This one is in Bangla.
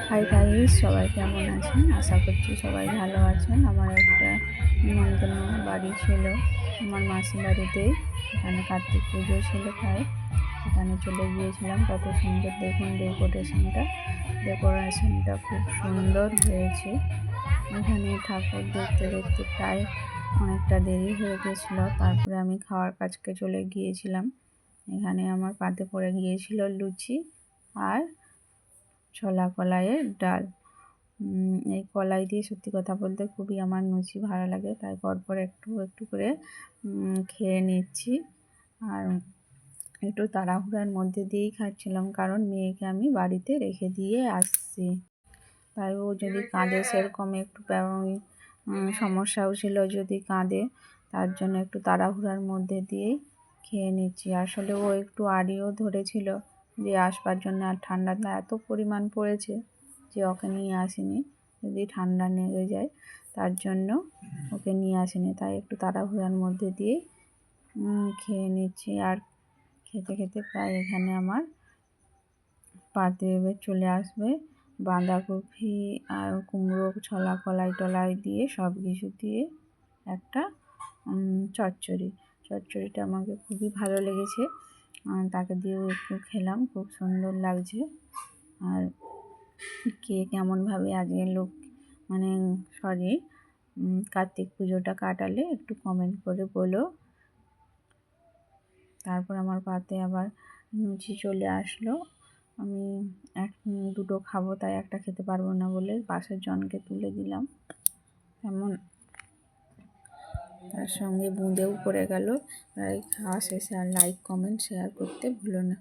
হাই গাইস, সবাই কেমন আছেন? আশা করছি সবাই ভালো আছেন। আমার একটা নিমন্ত্রণ বাড়ি ছিল আমার মাসির বাড়িতেই। এখানে কার্তিক পুজো ছিল, তাই এখানে চলে গিয়েছিলাম। কত সুন্দর দেখুন ডেকোরেশনটা খুব সুন্দর হয়েছে। এখানে ঠাকুর দেখতে দেখতে প্রায় অনেকটা দেরি হয়ে গেছিলো। তারপরে আমি খাওয়ার কাছকে চলে গিয়েছিলাম। এখানে আমার পাতে পড়ে গিয়েছিল লুচি আর ছোলা কলাইয়ের ডাল। এই কলাই দিয়ে সত্যি কথা বলতে খুবই আমার লুচি ভালো লাগে, তাই পরপর একটু একটু করে খেয়ে নিচ্ছি। আর একটু তাড়াহুড়ার মধ্যে দিয়েই খাচ্ছিলাম, কারণ মেয়েকে আমি বাড়িতে রেখে দিয়ে আসছি। তাই ও যদি কাঁদে, সেরকম একটু সমস্যাও ছিল, যদি কাঁদে তার জন্য একটু তাড়াহুড়ার মধ্যে দিয়েই খেয়ে নিচ্ছি। আসলে ও একটু আড়িও ধরেছিল যে আসবার জন্য, আর ঠান্ডাটা এত পরিমাণ পড়েছে যে ওকে নিয়ে আসিনি, যদি ঠান্ডা লেগে যায় তার জন্য ওকে নিয়ে আসিনি। তাই একটু তাড়াহুড়ার মধ্যে দিয়েই খেয়ে নিচ্ছি। আর খেতে খেতে প্রায় এখানে আমার পাতে এবার চলে আসবে বাঁধাকপি আর কুমড়ো, ছোলা কলাই টলাই দিয়ে সব কিছু দিয়ে একটা চচ্চড়িটা আমাকে খুবই ভালো লেগেছে। তাকে দিয়েও একটু খেলাম, খুব সুন্দর লাগছে। আর কে কেমনভাবে আজকে কার্তিক পুজোটা কাটালে একটু কমেন্ট করে বলো। তারপর আমার পাতে আবার লুচি চলে আসলো। আমি দুটো খাবো, তাই একটা খেতে পারবো না বলে পাশের জনকে তুলে দিলাম। তেমন তার সঙ্গে বুঁদেও পড়ে গেল। তাই খাওয়া শেষে আর লাইক কমেন্ট শেয়ার করতে ভুলো না।